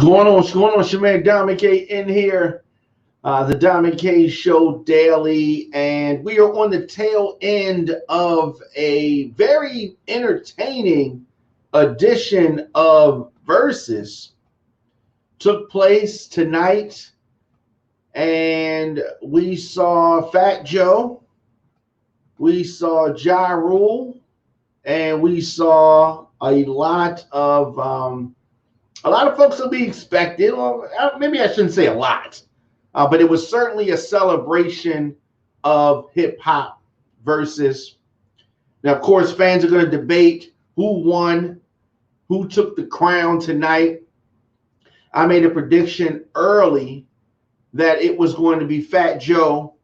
going on? What's going on? It's your man Diamond K in here, the Diamond K Show Daily, and we are on the tail end of a very entertaining edition of Verzuz. Took place tonight, and we saw Fat Joe, we saw JaRule, and we saw a lot of folks will be expected, or maybe I shouldn't say a lot, but it was certainly a celebration of hip hop versus. Now, of course, fans are going to debate who won, who took the crown tonight. I made a prediction early that it was going to be Fat Joe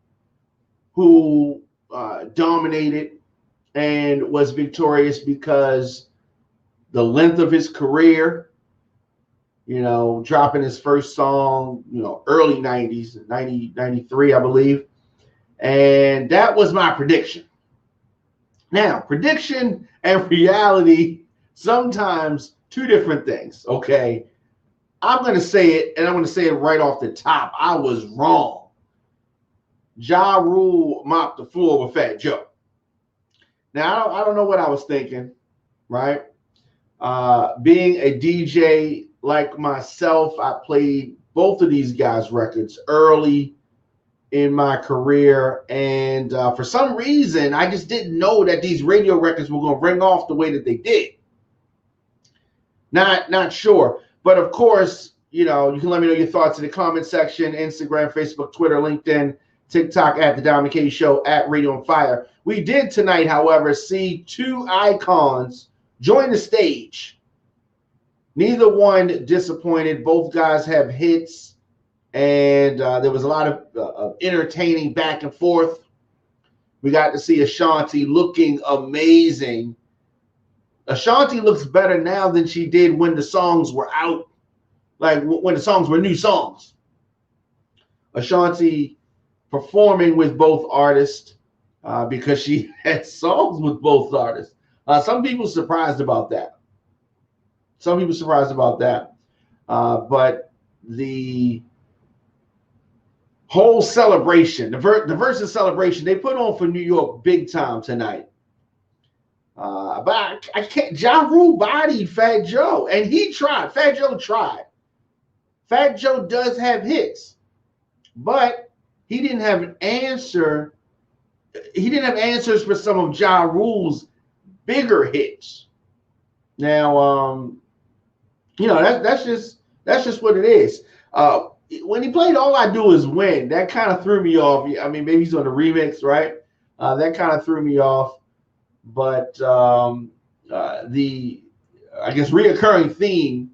who dominated and was victorious because the length of his career. You know, dropping his first song, early 90s, 90, 93, I believe. And that was my prediction. Now, prediction and reality, sometimes two different things, okay? I'm going to say it, and I'm going to say it right off the top. I was wrong. JaRule mopped the floor with Fat Joe. Now, I don't know what I was thinking, right? Being a DJ like myself, I played both of these guys' records early in my career, and for some reason, I just didn't know that these radio records were going to ring off the way that they did. Not sure, but of course, you can let me know your thoughts in the comment section: Instagram, Facebook, Twitter, LinkedIn, TikTok at the Diamond K Show, at Radio on Fire. We did tonight, however, see two icons join the stage. Neither one disappointed. Both guys have hits, and there was a lot of entertaining back and forth. We got to see Ashanti looking amazing. Ashanti looks better now than she did when the songs were out, like when the songs were new songs. Ashanti performing with both artists because she had songs with both artists. Some people surprised about that. But the whole celebration, the Verzuz celebration, they put on for New York big time tonight. But I can't. JaRule bodied Fat Joe, and he tried. Fat Joe tried. Fat Joe does have hits, but he didn't have an answer. He didn't have answers for some of JaRule's bigger hits. Now, that's just what it is. When he played "All I Do Is Win," that kind of threw me off. I mean, maybe he's on the remix, right? That kind of threw me off. But the, I guess, reoccurring theme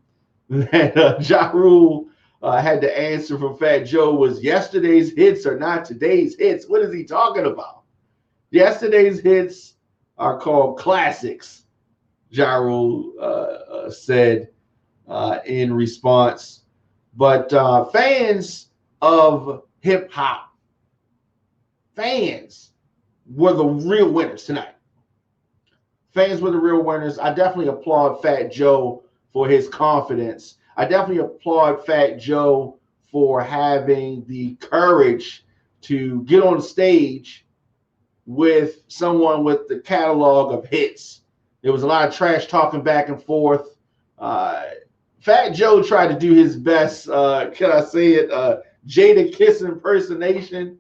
that JaRule had to answer from Fat Joe was yesterday's hits are not today's hits. What is he talking about? Yesterday's hits are called classics, JaRule said in response. But fans of hip hop, fans were the real winners tonight. Fans were the real winners. I definitely applaud Fat Joe for his confidence. I definitely applaud Fat Joe for having the courage to get on stage with someone with the catalog of hits. There was a lot of trash talking back and forth. Fat Joe tried to do his best, can I say it, Jada Kiss impersonation,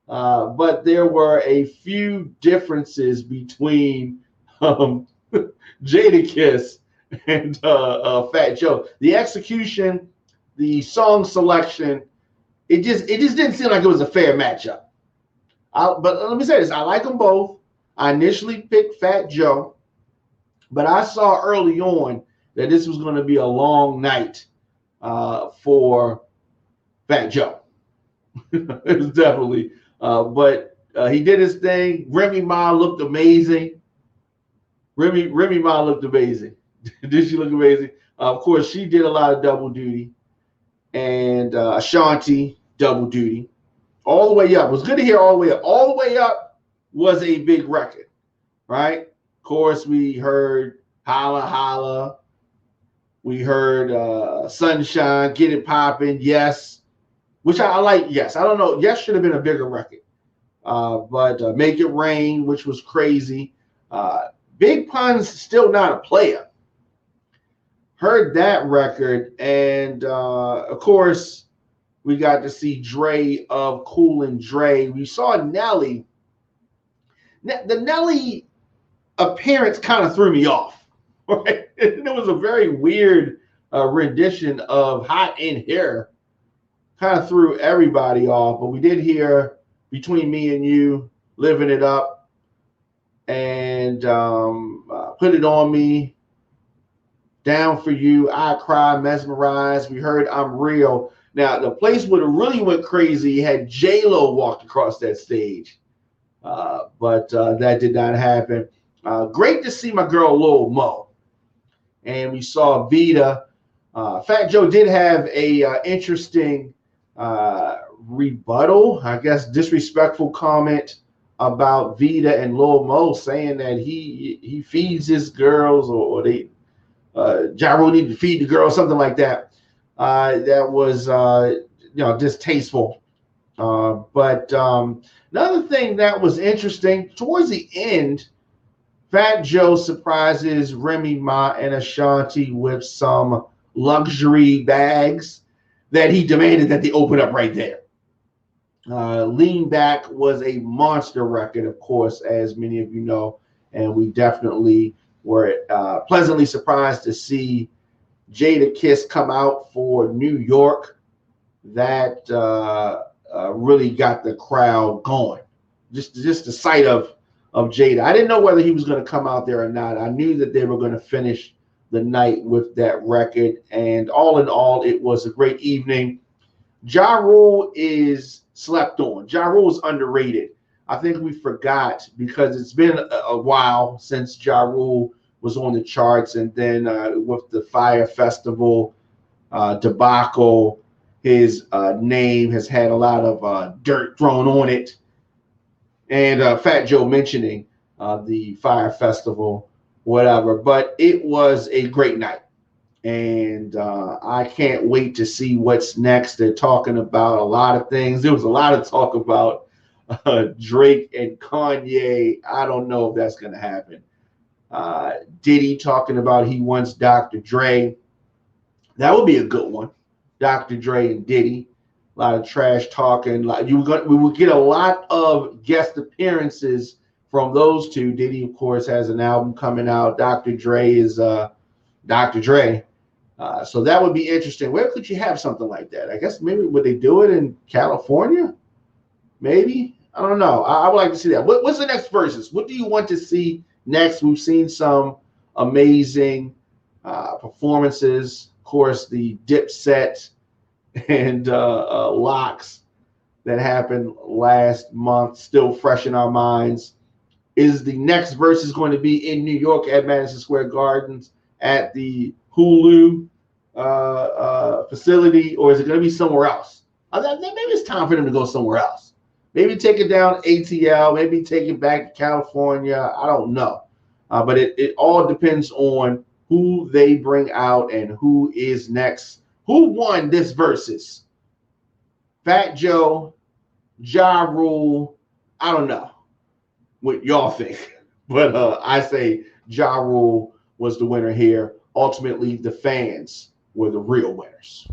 but there were a few differences between Jada Kiss and Fat Joe. The execution, the song selection, it just didn't seem like it was a fair matchup. But let me say this: I like them both. I initially picked Fat Joe, but I saw early on that this was going to be a long night for Fat Joe. It was definitely, but he did his thing. Remy Ma looked amazing. Remy Ma looked amazing. Did she look amazing? Of course, she did a lot of double duty, and Ashanti double duty, all the way up. It was good to hear all the way up. All the way up was a big record, right? Of course, we heard Holla Holla. We heard Sunshine, Get It Poppin', Yes, which I like. Yes, I don't know. Yes should have been a bigger record. But Make It Rain, which was crazy. Big Pun's Still Not a Player. Heard that record. And of course, we got to see Dre of Cool and Dre. We saw Nelly. The Nelly appearance kind of threw me off. Right? It was a very weird rendition of Hot in Here. Kind of threw everybody off. But we did hear Between Me and You, Living It Up, and Put It On Me, Down for You, I Cry, Mesmerized. We heard I'm Real. Now, the place where it really went crazy had J-Lo walked across that stage, but that did not happen. Great to see my girl Lil Mo, and we saw Vita. Fat Joe did have a interesting rebuttal, I guess, disrespectful comment about Vita and Lil Mo, saying that he feeds his girls, or they JaRule need to feed the girls, something like that. That was distasteful. But another thing that was interesting, towards the end, Fat Joe surprises Remy Ma and Ashanti with some luxury bags that he demanded that they open up right there. Lean Back was a monster record, of course, as many of you know, and we definitely were pleasantly surprised to see Jada Kiss come out for New York. That really got the crowd going. Just the sight of Jada. I didn't know whether he was going to come out there or not. I knew that they were going to finish the night with that record, and all in all, it was a great evening. JaRule is slept on. JaRule is underrated. I think we forgot because it's been a while since JaRule was on the charts, and then with the Fire Festival debacle, his name has had a lot of dirt thrown on it. And Fat Joe mentioning the Fire Festival, whatever. But it was a great night. And I can't wait to see what's next. They're talking about a lot of things. There was a lot of talk about Drake and Kanye. I don't know if that's going to happen. Diddy talking about he wants Dr. Dre. That would be a good one. Dr. Dre and Diddy. A lot of trash talking. We will get a lot of guest appearances from those two. Diddy, of course, has an album coming out. Dr. Dre is Dr. Dre. So that would be interesting. Where could you have something like that? I guess maybe would they do it in California? Maybe. I don't know. I would like to see that. What's the next verses? What do you want to see next? We've seen some amazing performances. Of course, the Dipset and Locks that happened last month, still fresh in our minds. Is the next verses going to be in New York at Madison Square Gardens at the Hulu facility, or is it going to be somewhere else? Maybe it's time for them to go somewhere else. Maybe take it down ATL, maybe take it back to California. I don't know. But it all depends on who they bring out and who is next. Who won this versus? Fat Joe, JaRule, I don't know what y'all think. But I say JaRule was the winner here. Ultimately, the fans were the real winners.